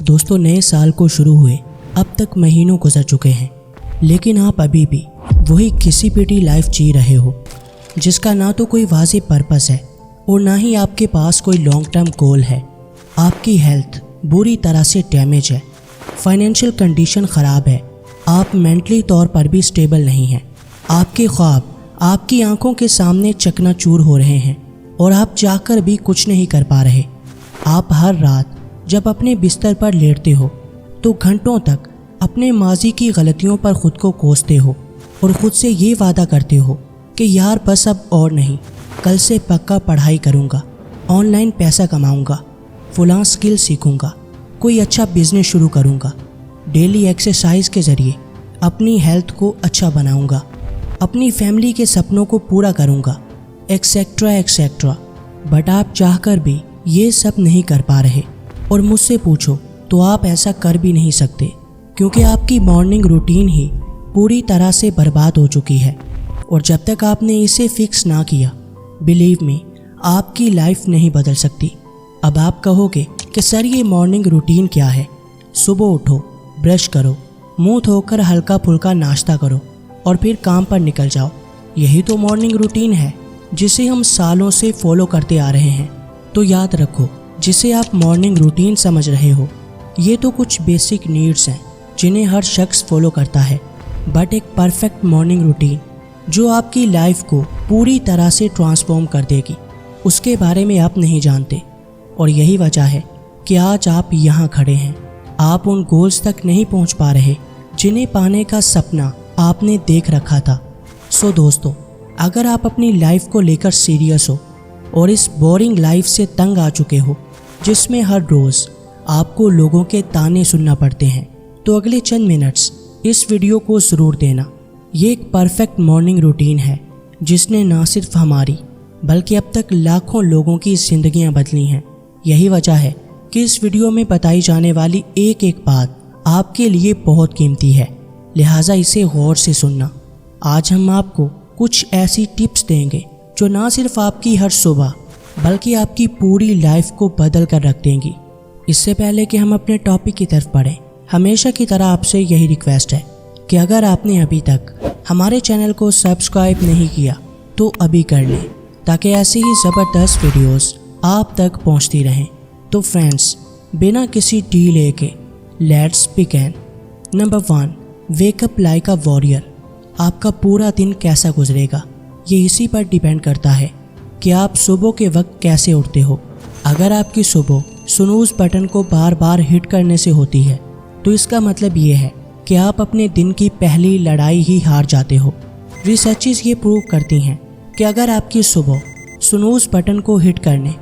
दोस्तों, नए साल को शुरू हुए अब तक महीनों गुजर चुके हैं, लेकिन आप अभी भी वही घिसी पिटी लाइफ जी रहे हो, जिसका ना तो कोई वाज़ेह पर्पस है और ना ही आपके पास कोई लॉन्ग टर्म गोल है। आपकी हेल्थ बुरी तरह से डैमेज है, फाइनेंशियल कंडीशन ख़राब है, आप मेंटली तौर पर भी स्टेबल नहीं हैं। आपके ख्वाब आपकी आंखों के सामने चकनाचूर हो रहे हैं और आप चाहकर भी कुछ नहीं कर पा रहे। आप हर रात जब अपने बिस्तर पर लेटते हो तो घंटों तक अपने माजी की गलतियों पर ख़ुद को कोसते हो और ख़ुद से ये वादा करते हो कि यार बस अब और नहीं, कल से पक्का पढ़ाई करूँगा, ऑनलाइन पैसा कमाऊँगा, फलां स्किल सीखूँगा, कोई अच्छा बिजनेस शुरू करूँगा, डेली एक्सरसाइज के ज़रिए अपनी हेल्थ को अच्छा बनाऊँगा, अपनी फैमिली के सपनों को पूरा करूँगा, एक्सेट्रा एक्सेट्रा। बट आप चाहकर भी ये सब नहीं कर पा रहे और मुझसे पूछो तो आप ऐसा कर भी नहीं सकते, क्योंकि आपकी मॉर्निंग रूटीन ही पूरी तरह से बर्बाद हो चुकी है। और जब तक आपने इसे फिक्स ना किया, बिलीव मी, आपकी लाइफ नहीं बदल सकती। अब आप कहोगे कि सर ये मॉर्निंग रूटीन क्या है? सुबह उठो, ब्रश करो, मुंह धोकर हल्का फुल्का नाश्ता करो और फिर काम पर निकल जाओ। यही तो मॉर्निंग रूटीन है जिसे हम सालों से फॉलो करते आ रहे हैं। तो याद रखो, जिसे आप मॉर्निंग रूटीन समझ रहे हो, ये तो कुछ बेसिक नीड्स हैं जिन्हें हर शख्स फॉलो करता है। बट एक परफेक्ट मॉर्निंग रूटीन जो आपकी लाइफ को पूरी तरह से ट्रांसफॉर्म कर देगी, उसके बारे में आप नहीं जानते। और यही वजह है कि आज आप यहाँ खड़े हैं। आप उन गोल्स तक नहीं पहुँच पा रहे जिन्हें पाने का सपना आपने देख रखा था। सो दोस्तों, अगर आप अपनी लाइफ को लेकर सीरियस हो और इस बोरिंग लाइफ से तंग आ चुके हो जिसमें हर रोज़ आपको लोगों के ताने सुनना पड़ते हैं, तो अगले चंद मिनट्स इस वीडियो को ज़रूर देना। ये एक परफेक्ट मॉर्निंग रूटीन है जिसने ना सिर्फ हमारी बल्कि अब तक लाखों लोगों की ज़िंदगियां बदली हैं। यही वजह है कि इस वीडियो में बताई जाने वाली एक एक बात आपके लिए बहुत कीमती है, लिहाजा इसे गौर से सुनना। आज हम आपको कुछ ऐसी टिप्स देंगे जो ना सिर्फ आपकी हर सुबह बल्कि आपकी पूरी लाइफ को बदल कर रख देंगी। इससे पहले कि हम अपने टॉपिक की तरफ बढ़ें, हमेशा की तरह आपसे यही रिक्वेस्ट है कि अगर आपने अभी तक हमारे चैनल को सब्सक्राइब नहीं किया तो अभी कर लें, ताकि ऐसी ही ज़बरदस्त वीडियोस आप तक पहुंचती रहें। तो फ्रेंड्स, बिना किसी डिले के let's begin. Number 1, wake up like a warrior. आपका पूरा दिन कैसा गुजरेगा ये इसी पर डिपेंड करता है कि आप सुबह के वक्त कैसे उठते हो। अगर आपकी सुबह स्नूज़ बटन को बार बार हिट करने से होती है तो इसका मतलब ये है कि आप अपने दिन की पहली लड़ाई ही हार जाते हो। रिसर्चेस ये प्रूव करती हैं कि अगर आपकी सुबह स्नूज़ बटन को हिट करने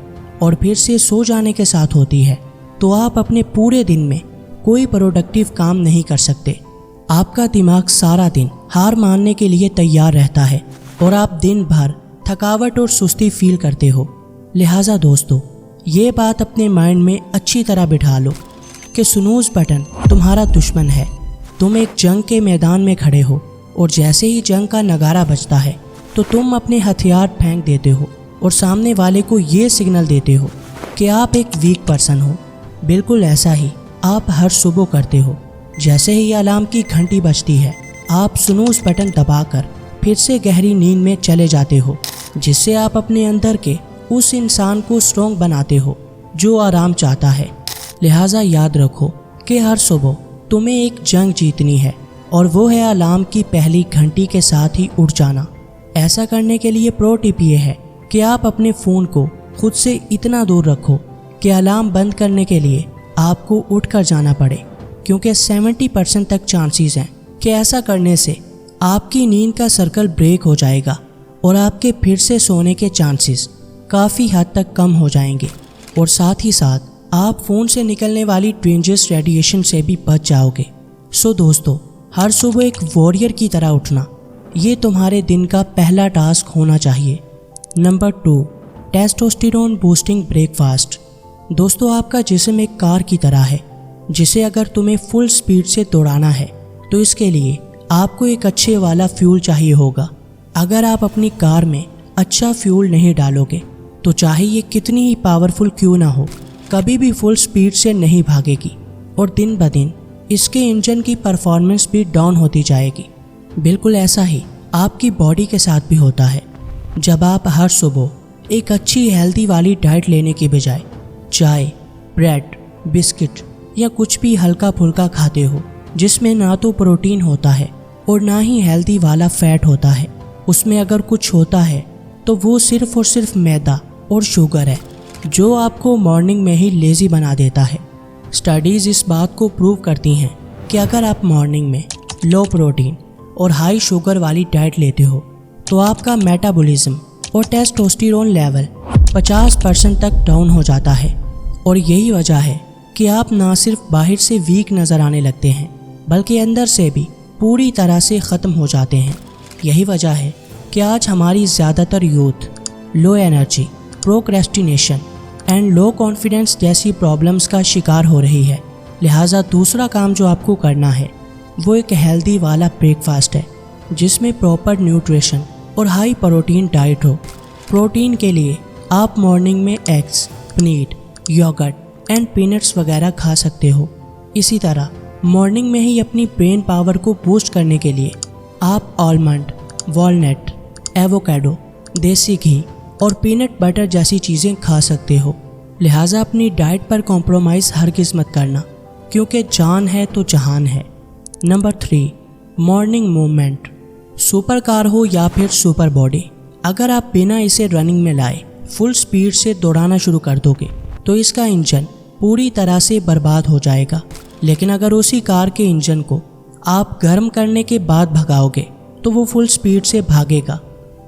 और फिर से सो जाने के साथ होती है तो आप अपने पूरे दिन में कोई प्रोडक्टिव काम नहीं कर सकते। आपका दिमाग सारा दिन हार मानने के लिए तैयार रहता है और आप दिन भर थकावट और सुस्ती फील करते हो। लिहाजा दोस्तों, ये बात अपने माइंड में अच्छी तरह बिठा लो कि स्नूज़ बटन तुम्हारा दुश्मन है। तुम एक जंग के मैदान में खड़े हो और जैसे ही जंग का नगारा बजता है तो तुम अपने हथियार फेंक देते हो और सामने वाले को ये सिग्नल देते हो कि आप एक वीक पर्सन हो। बिल्कुल ऐसा ही आप हर सुबह करते हो। जैसे ही अलार्म की घंटी बजती है, आप स्नूज़ बटन दबाकर फिर से गहरी नींद में चले जाते हो, जिससे आप अपने अंदर के उस इंसान को स्ट्रॉन्ग बनाते हो जो आराम चाहता है। लिहाजा याद रखो कि हर सुबह तुम्हें एक जंग जीतनी है और वो है अलार्म की पहली घंटी के साथ ही उठ जाना। ऐसा करने के लिए प्रो टिप ये है कि आप अपने फ़ोन को खुद से इतना दूर रखो कि अलार्म बंद करने के लिए आपको उठकर जाना पड़े, क्योंकि 70% तक चांसेस हैं कि ऐसा करने से आपकी नींद का सर्कल ब्रेक हो जाएगा और आपके फिर से सोने के चांसेस काफ़ी हद तक कम हो जाएंगे। और साथ ही साथ आप फ़ोन से निकलने वाली डेंजरस रेडिएशन से भी बच जाओगे। सो दोस्तों, हर सुबह एक वॉरियर की तरह उठना, ये तुम्हारे दिन का पहला टास्क होना चाहिए। Number 2, testosterone boosting breakfast. दोस्तों, आपका जिस्म एक कार की तरह है जिसे अगर तुम्हें फुल स्पीड से दौड़ाना है तो इसके लिए आपको एक अच्छे वाला फ्यूल चाहिए होगा। अगर आप अपनी कार में अच्छा फ्यूल नहीं डालोगे तो चाहे ये कितनी ही पावरफुल क्यों ना हो, कभी भी फुल स्पीड से नहीं भागेगी। اور دن ب دن اس کے انجن کی پرفارمنس بھی ڈاؤن ہوتی جائے گی۔ بالکل ایسا ہی آپ کی باڈی کے ساتھ بھی ہوتا ہے۔ جب آپ ہر صبح ایک اچھی ہیلدی والی ڈائٹ لینے کی بجائے چائے، بریڈ، بسکٹ یا کچھ بھی ہلکا پھلکا کھاتے ہو جس میں نہ تو پروٹین ہوتا ہے اور نہ ہی ہیلدی والا فیٹ ہوتا ہے، اس میں اگر کچھ ہوتا ہے تو وہ صرف اور صرف میدا اور شوگر ہے جو آپ کو مارننگ میں ہی لیزی بنا دیتا ہے۔ اسٹڈیز اس بات کو پروو کرتی ہیں کہ اگر آپ مارننگ میں لو پروٹین اور ہائی شوگر والی ڈائٹ لیتے ہو تو آپ کا میٹابولزم اور ٹیسٹوسٹیرون لیول 50% تک ڈاؤن ہو جاتا ہے، اور یہی وجہ ہے کہ آپ نہ صرف باہر سے ویک نظر آنے لگتے ہیں بلکہ اندر سے بھی پوری طرح سے ختم ہو جاتے ہیں۔ یہی وجہ ہے کہ آج ہماری زیادہ تر youth low energy, procrastination and low confidence جیسی پرابلمز کا شکار ہو رہی ہے۔ لہٰذا دوسرا کام جو آپ کو کرنا ہے وہ ایک ہیلدی والا بریک فاسٹ ہے جس میں پراپر نیوٹریشن اور ہائی پروٹین ڈائٹ ہو۔ پروٹین کے لیے آپ مارننگ میں eggs, paneer, yoghurt and peanuts وغیرہ کھا سکتے ہو۔ اسی طرح مارننگ میں ہی اپنی برین پاور کو بوسٹ کرنے کے لیے آپ آلمنڈ، والنٹ، ایووکیڈو، دیسی گھی اور پینٹ بٹر جیسی چیزیں کھا سکتے ہو۔ لہٰذا اپنی ڈائٹ پر کمپرومائز ہرگز مت کرنا، کیونکہ جان ہے تو جہان ہے۔ Number 3، morning movement. سپر کار ہو یا پھر سپر باڈی، اگر آپ بنا اسے رننگ میں لائے فل سپیڈ سے دوڑانا شروع کر دو گے تو اس کا انجن پوری طرح سے برباد ہو جائے گا، لیکن اگر اسی کار کے انجن کو آپ گرم کرنے کے بعد بھگاؤ گے تو وہ فل سپیڈ سے بھاگے گا۔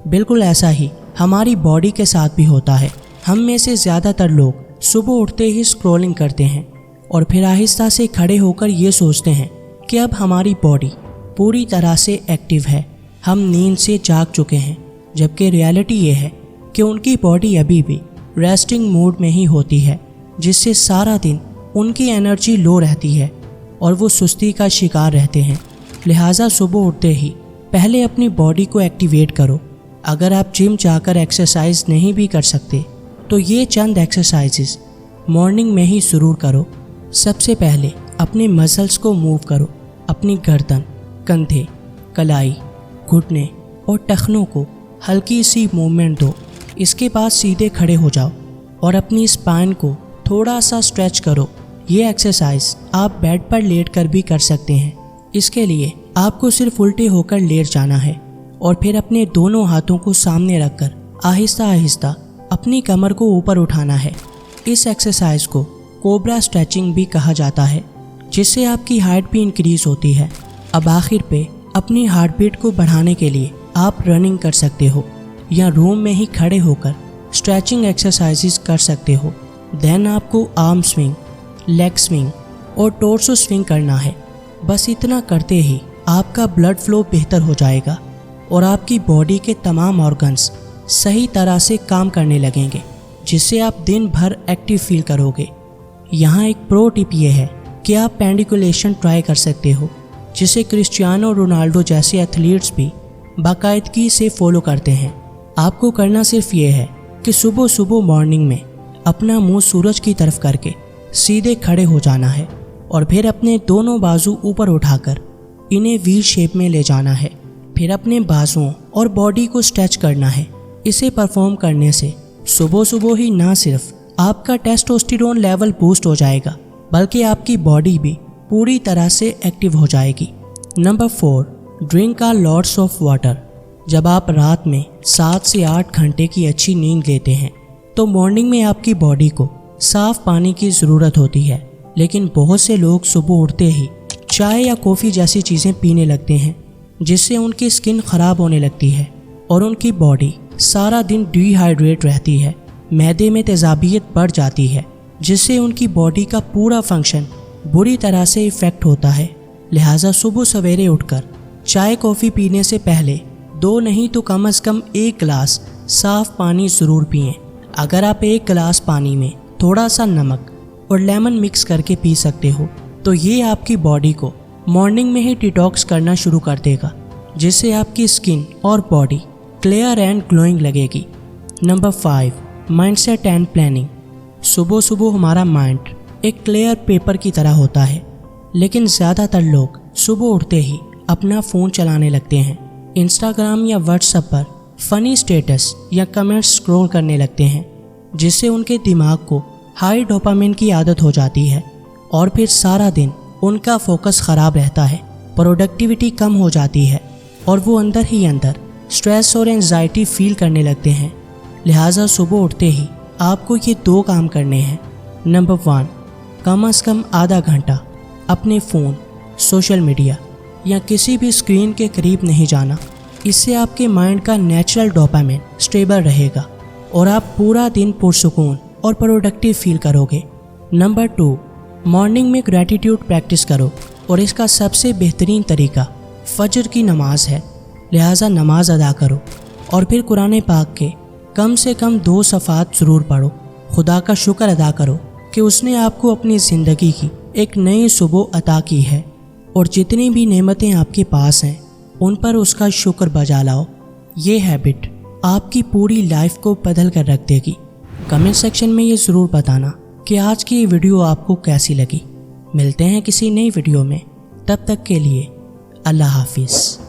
بالکل ایسا ہی ہماری باڈی کے ساتھ بھی ہوتا ہے۔ ہم میں سے زیادہ تر لوگ صبح اٹھتے ہی اسکرولنگ کرتے ہیں اور پھر آہستہ سے کھڑے ہو کر یہ سوچتے ہیں کہ اب ہماری باڈی پوری طرح سے ایکٹیو ہے، ہم نیند سے جاگ چکے ہیں، جبکہ ریالٹی یہ ہے کہ ان کی باڈی ابھی بھی ریسٹنگ موڈ میں ہی ہوتی ہے، جس سے سارا دن ان کی انرجی لو رہتی ہے اور وہ سستی کا شکار رہتے ہیں۔ لہٰذا صبح اٹھتے ہی پہلے اپنی باڈی کو ایکٹیویٹ کرو۔ اگر آپ جم جا کر ایکسرسائز نہیں بھی کر سکتے تو یہ چند ایکسرسائزز مارننگ میں ہی ضرور کرو۔ سب سے پہلے اپنے مسلز کو موو کرو، اپنی گردن، کندھے، کلائی، گھٹنے اور ٹخنوں کو ہلکی سی موومنٹ دو۔ اس کے بعد سیدھے کھڑے ہو جاؤ اور اپنی اسپائن کو تھوڑا سا اسٹریچ کرو۔ یہ ایکسرسائز آپ بیڈ پر لیٹ کر بھی کر سکتے ہیں۔ اس کے لیے آپ کو صرف الٹے ہو کر لیٹ جانا ہے اور پھر اپنے دونوں ہاتھوں کو سامنے رکھ کر آہستہ آہستہ اپنی کمر کو اوپر اٹھانا ہے۔ اس ایکسرسائز کو کوبرا اسٹریچنگ بھی کہا جاتا ہے، جس سے آپ کی ہائٹ بھی انکریز ہوتی ہے۔ اب آخر پہ اپنی ہارٹ بیٹ کو بڑھانے کے لیے آپ رننگ کر سکتے ہو یا روم میں ہی کھڑے ہو کر اسٹریچنگ ایکسرسائزز کر سکتے ہو۔ دین آپ کو آرم سوئنگ، لیگ سوئنگ اور ٹورسو سوئنگ کرنا ہے۔ بس اتنا کرتے ہی آپ کا بلڈ فلو بہتر ہو جائے گا اور آپ کی باڈی کے تمام آرگنز صحیح طرح سے کام کرنے لگیں گے، جس سے آپ دن بھر ایکٹیو فیل کرو گے۔ یہاں ایک پرو ٹپ یہ ہے کہ آپ پینڈیکولیشن ٹرائی کر سکتے ہو، جسے کرسچیانو رونالڈو جیسے ایتھلیٹس بھی باقاعدگی سے فالو کرتے ہیں۔ آپ کو کرنا صرف یہ ہے کہ صبح صبح مارننگ میں اپنا منہ سورج کی طرف کر کے سیدھے کھڑے ہو جانا ہے اور پھر اپنے دونوں بازو اوپر اٹھا کر انہیں وی شیپ میں لے جانا ہے۔ پھر اپنے بازوؤں اور باڈی کو اسٹریچ کرنا ہے۔ اسے پرفارم کرنے سے صبح صبح ہی نہ صرف آپ کا ٹیسٹوسٹیرون لیول بوسٹ ہو جائے گا بلکہ آپ کی باڈی بھی پوری طرح سے ایکٹیو ہو جائے گی۔ Number 4، drink lots of water. جب آپ رات میں 7 سے 8 گھنٹے کی اچھی نیند لیتے ہیں تو مارننگ میں آپ کی باڈی کو صاف پانی کی ضرورت ہوتی ہے، لیکن بہت سے لوگ صبح اٹھتے ہی چائے یا کافی جیسی چیزیں پینے لگتے ہیں، جس سے ان کی اسکن خراب ہونے لگتی ہے اور ان کی باڈی سارا دن ڈی ہائیڈریٹ رہتی ہے۔ معدے میں تیزابیت بڑھ جاتی ہے، جس سے ان کی باڈی کا پورا فنکشن بری طرح سے افیکٹ ہوتا ہے۔ لہٰذا صبح سویرے اٹھ کر چائے کافی پینے سے پہلے 2 نہیں تو کم از کم 1 گلاس صاف پانی ضرور پئیں۔ اگر آپ 1 گلاس پانی میں تھوڑا سا نمک اور لیمن مکس کر کے پی سکتے ہو تو یہ آپ کی باڈی کو مارننگ میں ہی ڈیٹاکس کرنا شروع کر دے گا، جس سے آپ کی اسکن اور باڈی کلیئر اینڈ گلوئنگ لگے گی۔ Number 5، mind set and planning. صبح صبح ہمارا مائنڈ एक क्लियर पेपर की तरह होता है, लेकिन ज़्यादातर लोग सुबह उठते ही अपना फ़ोन चलाने लगते हैं, इंस्टाग्राम या व्हाट्सएप पर फ़नी स्टेटस या कमेंट्स स्क्रॉल करने लगते हैं, जिससे उनके दिमाग को हाई डोपामिन की आदत हो जाती है और फिर सारा दिन उनका फोकस ख़राब रहता है, प्रोडक्टिविटी कम हो जाती है और वो अंदर ही अंदर स्ट्रेस और एंजाइटी फील करने लगते हैं। लिहाजा सुबह उठते ही आपको ये 2 काम करने हैं। नंबर 1, कम से कम आधा घंटा अपने फ़ोन, सोशल मीडिया या किसी भी स्क्रीन के करीब नहीं जाना। इससे आपके माइंड का नेचुरल डोपामिन स्टेबल रहेगा और आप पूरा दिन पुरसुकून और प्रोडक्टिव फील करोगे। नंबर 2, मॉर्निंग में ग्रैटिट्यूड प्रैक्टिस करो और इसका सबसे बेहतरीन तरीका फजर की नमाज है। लिहाजा नमाज अदा करो और फिर कुरान पाक के कम से कम 2 सफ़ात ज़रूर पढ़ो। खुदा का शुक्र अदा करो कि उसने आपको अपनी ज़िंदगी की एक नई सुबह अता की है और जितनी भी नेमतें आपके पास हैं उन पर उसका शुक्र बजा लाओ। ये हैबिट आपकी पूरी लाइफ को बदल कर रख देगी। कमेंट सेक्शन में ये ज़रूर बताना कि आज की ये वीडियो आपको कैसी लगी। मिलते हैं किसी नई वीडियो में, तब तक के लिए अल्लाह हाफिज़।